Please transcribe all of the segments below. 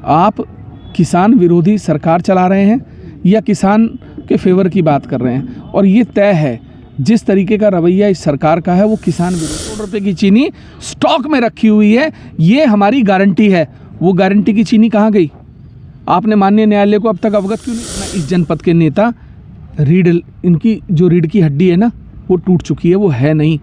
आप किसान विरोधी सरकार चला रहे हैं या किसान के फेवर की बात कर रहे हैं। और ये तय है, जिस तरीके का रवैया इस सरकार का है वो किसान विरोधी। करोड़ रुपये की चीनी स्टॉक में रखी हुई है, ये हमारी गारंटी है। वो गारंटी की चीनी कहाँ गई? आपने माननीय न्यायालय को अब तक अवगत क्यों नहीं? इस जनपद के नेता इनकी जो रीढ़ की हड्डी है ना, वो टूट चुकी है, वो है नहीं।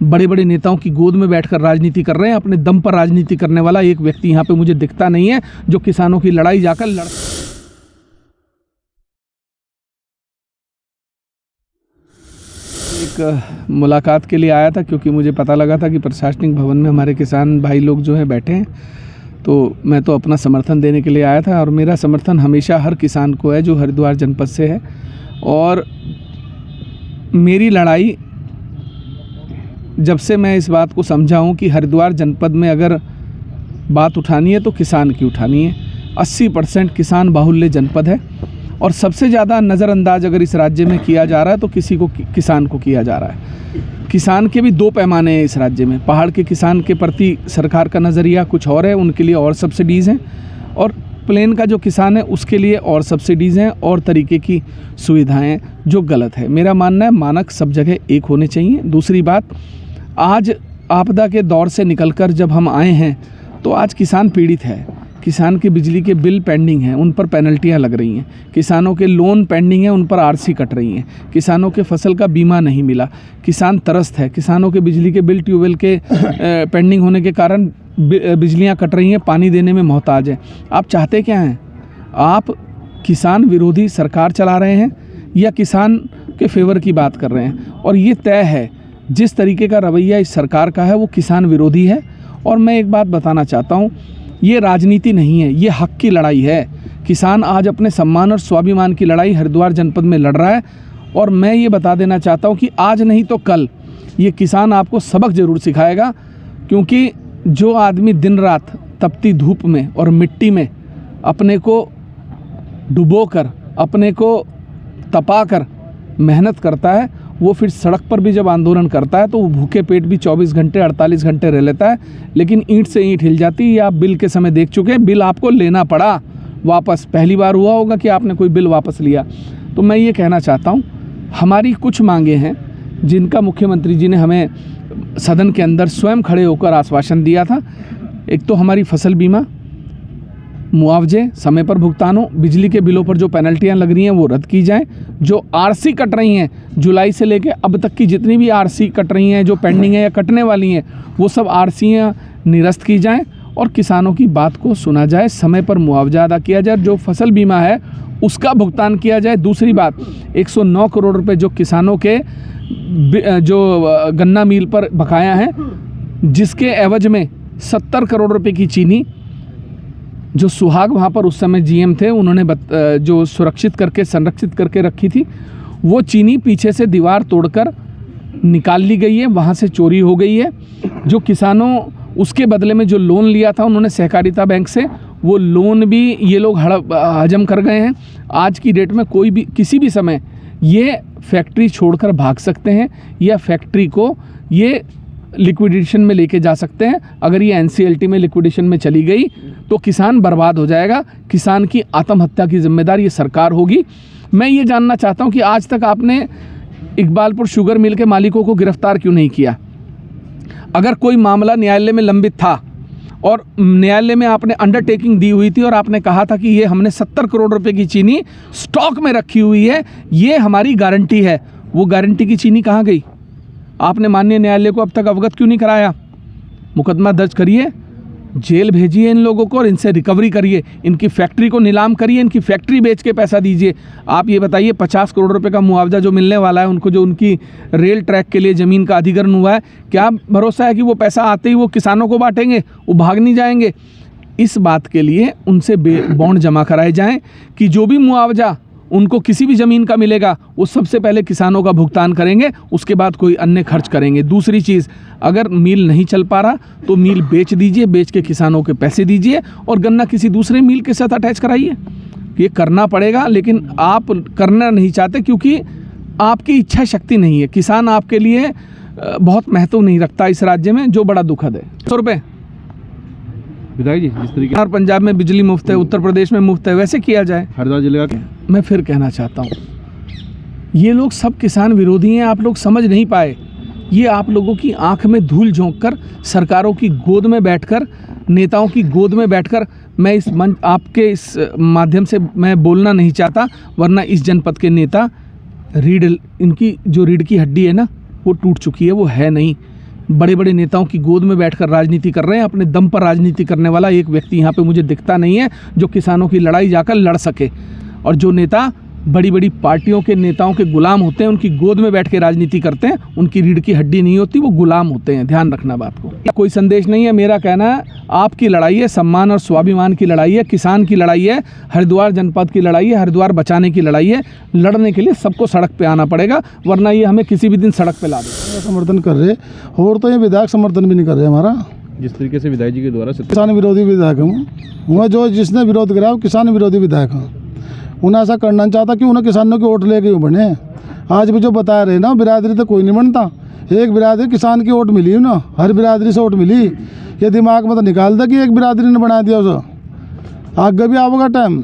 बड़े बड़े नेताओं की गोद में बैठकर राजनीति कर रहे हैं। अपने दम पर राजनीति करने वाला एक व्यक्ति यहाँ पे मुझे दिखता नहीं है जो किसानों की लड़ाई जाकर लड़। एक मुलाकात के लिए आया था क्योंकि मुझे पता लगा था कि प्रशासनिक भवन में हमारे किसान भाई लोग जो हैं बैठे हैं, तो मैं तो अपना समर्थन देने के लिए आया था। और मेरा समर्थन हमेशा हर किसान को है जो हरिद्वार जनपद से है। और मेरी लड़ाई, जब से मैं इस बात को समझा हूँ कि हरिद्वार जनपद में अगर बात उठानी है तो किसान की उठानी है। 80% किसान बाहुल्य जनपद है और सबसे ज़्यादा नज़रअंदाज अगर इस राज्य में किया जा रहा है तो किसान को किया जा रहा है। किसान के भी 2 पैमाने हैं इस राज्य में। पहाड़ के किसान के प्रति सरकार का नज़रिया कुछ और है, उनके लिए और सब्सिडीज़ हैं, और प्लेन का जो किसान है उसके लिए और सब्सिडीज़ हैं और तरीके की सुविधाएं, जो गलत है। मेरा मानना है मानक सब जगह एक होने चाहिए। दूसरी बात, आज आपदा के दौर से निकलकर जब हम आए हैं तो आज किसान पीड़ित है। किसान के बिजली के बिल पेंडिंग हैं, उन पर पेनल्टियां लग रही हैं। किसानों के लोन पेंडिंग हैं, उन पर आरसी कट रही हैं। किसानों के फसल का बीमा नहीं मिला, किसान त्रस्त है। किसानों के बिजली के बिल ट्यूबवेल के पेंडिंग होने के कारण बिजलियां कट रही हैं, पानी देने में मोहताज है। आप चाहते क्या हैं? आप किसान विरोधी सरकार चला रहे हैं या किसान के फेवर की बात कर रहे हैं। और ये तय है, जिस तरीके का रवैया इस सरकार का है वो किसान विरोधी है। और मैं एक बात बताना चाहता हूँ, ये राजनीति नहीं है, ये हक की लड़ाई है। किसान आज अपने सम्मान और स्वाभिमान की लड़ाई हरिद्वार जनपद में लड़ रहा है। और मैं ये बता देना चाहता हूँ कि आज नहीं तो कल ये किसान आपको सबक ज़रूर सिखाएगा। क्योंकि जो आदमी दिन रात तपती धूप में और मिट्टी में अपने को डुबोकर, अपने को तपाकर मेहनत करता है, वो फिर सड़क पर भी जब आंदोलन करता है तो वो भूखे पेट भी 24 घंटे 48 घंटे रह लेता है। लेकिन ईंट से ईंट हिल जाती है। ये आप बिल के समय देख चुके हैं, बिल आपको लेना पड़ा वापस। पहली बार हुआ होगा कि आपने कोई बिल वापस लिया। तो मैं ये कहना चाहता हूँ, हमारी कुछ मांगे हैं जिनका मुख्यमंत्री जी ने हमें सदन के अंदर स्वयं खड़े होकर आश्वासन दिया था। एक तो हमारी फसल बीमा, मुआवजे समय पर भुगतान हो, बिजली के बिलों पर जो पेनल्टियां लग रही हैं वो रद्द की जाएं, जो आरसी कट रही हैं जुलाई से लेकर अब तक की जितनी भी आरसी कट रही हैं, जो पेंडिंग है या कटने वाली हैं, वो सब आरसीयां निरस्त की जाएं और किसानों की बात को सुना जाए, समय पर मुआवजा अदा किया जाए, जो फसल बीमा है उसका भुगतान किया जाए। दूसरी बात, 109 करोड़ रुपये जो किसानों के जो गन्ना मिल पर बकाया हैं, जिसके एवज में 70 करोड़ रुपये की चीनी जो सुहाग वहाँ पर उस समय जीएम थे उन्होंने जो सुरक्षित करके संरक्षित करके रखी थी, वो चीनी पीछे से दीवार तोड़कर निकाल ली गई है, वहाँ से चोरी हो गई है। जो किसानों उसके बदले में जो लोन लिया था उन्होंने सहकारिता बैंक से, वो लोन भी ये लोग हजम कर गए हैं। आज की डेट में कोई भी किसी भी समय ये फैक्ट्री छोड़कर भाग सकते हैं या फैक्ट्री को ये लिक्विडेशन में लेके जा सकते हैं। अगर ये एनसीएलटी में लिक्विडेशन में चली गई तो किसान बर्बाद हो जाएगा। किसान की आत्महत्या की जिम्मेदार ये सरकार होगी। मैं ये जानना चाहता हूँ कि आज तक आपने इकबालपुर शुगर मिल के मालिकों को गिरफ्तार क्यों नहीं किया? अगर कोई मामला न्यायालय में लंबित था और न्यायालय में आपने अंडरटेकिंग दी हुई थी और आपने कहा था कि ये हमने 70 करोड़ रुपए की चीनी स्टॉक में रखी हुई है, ये हमारी गारंटी है, वो गारंटी की चीनी कहाँ गई? आपने माननीय न्यायालय को अब तक अवगत क्यों नहीं कराया? मुकदमा दर्ज करिए, जेल भेजिए इन लोगों को और इनसे रिकवरी करिए, इनकी फैक्ट्री को नीलाम करिए, इनकी फैक्ट्री बेच के पैसा दीजिए। आप ये बताइए 50 करोड़ रुपए का मुआवजा जो मिलने वाला है उनको, जो उनकी रेल ट्रैक के लिए ज़मीन का अधिग्रहण हुआ है, क्या भरोसा है कि वो पैसा आते ही वो किसानों को बांटेंगे, वो भाग नहीं जाएंगे? इस बात के लिए उनसे बॉन्ड जमा कराए जाएँ कि जो भी मुआवजा उनको किसी भी ज़मीन का मिलेगा वो सबसे पहले किसानों का भुगतान करेंगे, उसके बाद कोई अन्य खर्च करेंगे। दूसरी चीज़, अगर मिल नहीं चल पा रहा तो मिल बेच दीजिए, बेच के किसानों के पैसे दीजिए और गन्ना किसी दूसरे मिल के साथ अटैच कराइए। ये करना पड़ेगा, लेकिन आप करना नहीं चाहते क्योंकि आपकी इच्छा शक्ति नहीं है। किसान आपके लिए बहुत महत्व नहीं रखता इस राज्य में, जो बड़ा दुखद है। 100 रुपये विधायक जी, जिस तरीके और पंजाब में बिजली मुफ्त है, उत्तर प्रदेश में मुफ्त है, वैसे किया जाए। हरिद्वार जिले का मैं फिर कहना चाहता हूँ, ये लोग सब किसान विरोधी हैं, आप लोग समझ नहीं पाए। ये आप लोगों की आंख में धूल झोंक कर, सरकारों की गोद में बैठकर, नेताओं की गोद में बैठकर, मैं इस मंच आपके इस माध्यम से मैं बोलना नहीं चाहता, वरना इस जनपद के नेता रीढ़, इनकी जो रीढ़ की हड्डी है ना वो टूट चुकी है, वो है नहीं। बड़े बड़े नेताओं की गोद में बैठकर राजनीति कर रहे हैं, अपने दम पर राजनीति करने वाला एक व्यक्ति यहाँ पे मुझे दिखता नहीं है जो किसानों की लड़ाई जाकर लड़ सके। और जो नेता बड़ी बड़ी पार्टियों के नेताओं के गुलाम होते हैं, उनकी गोद में बैठ के राजनीति करते हैं, उनकी रीढ़ की हड्डी नहीं होती, वो गुलाम होते हैं। ध्यान रखना बात को। कोई संदेश नहीं है, मेरा कहना है आपकी लड़ाई है, सम्मान और स्वाभिमान की लड़ाई है, किसान की लड़ाई है, हरिद्वार जनपद की लड़ाई है, हरिद्वार बचाने की लड़ाई है। लड़ने के लिए सबको सड़क पे आना पड़ेगा, वरना ये हमें किसी भी दिन सड़क पे ला देगा। समर्थन कर रहे और तो ये विधायक समर्थन भी नहीं कर रहे हमारा। जिस तरीके से विधायक जी के द्वारा किसान विरोधी विधायक हूँ मैं, जो जिसने विरोध करा वो किसान विरोधी विधायक हूँ। उन्हें ऐसा करना चाहता कि उन्हें किसानों के वोट लेके बने। आज भी जो बता रहे ना, बिरादरी तो कोई नहीं बनता, एक बिरादरी किसान की वोट मिली ना, हर बिरादरी से वोट मिली। ये दिमाग में तो निकाल दे कि एक बिरादरी ने बना दिया उसे, आगे भी आवेगा टाइम।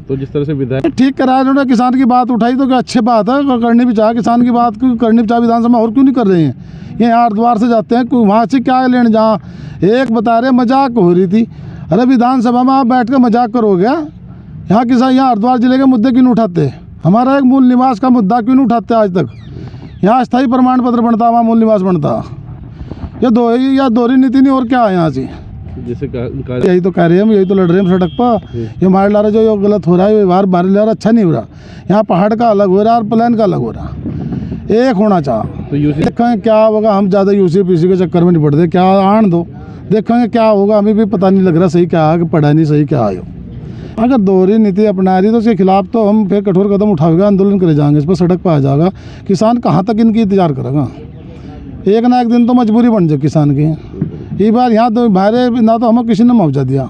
तो जिस तरह से विधायक ठीक कराया उन्होंने, किसान की बात उठाई तो क्या अच्छी बात है, करनी भी चाहिए। किसान की बात क्यों करनी भी चाहिए, विधानसभा और क्यों नहीं कर रहे हैं? ये हरिद्वार से जाते हैं, वहाँ से क्या लेने, जहाँ एक बता रहे मजाक हो रही थी। अरे विधानसभा में आप बैठ कर मजाक करोगे? यहाँ किसान, यहाँ हरिद्वार जिले के मुद्दे क्यों नहीं उठाते? हमारा एक मूल निवास का मुद्दा क्यों नहीं उठाते आज तक? यहाँ स्थायी प्रमाण पत्र बनता, वहाँ मूल निवास बनता। ये दोहरी नीति नहीं, और क्या है यहाँ से? जैसे यही तो कह रहे हैं हम, यही तो लड़ रहे हैं सड़क पर। ये हमारे ला रहे जो गलत हो रहा है, व्यवहार हमारे ला रहा अच्छा नहीं हो रहा। यहाँ पहाड़ का अलग हो रहा है और प्लान का अलग हो रहा, एक होना चाह। तो यूसी देखेंगे क्या होगा, हम ज़्यादा यूसी पीसी के चक्कर में नहीं पड़ते, क्या आन दो, देखेंगे क्या होगा। हमें भी पता नहीं लग रहा सही क्या है, कि पढ़ा नहीं सही क्या आयो। अगर दोहरी नीति अपना रही तो उसके खिलाफ तो हम फिर कठोर कदम उठाएंगे, आंदोलन करे जाएंगे, इस पर सड़क पर आ जाएगा। किसान कहाँ तक इनकी इंतजार करेगा? एक ना एक दिन तो मजबूरी बन जाए किसान की। ये बार यहाँ तो बाहर ना तो हमें किसी ने मुआवजा दिया,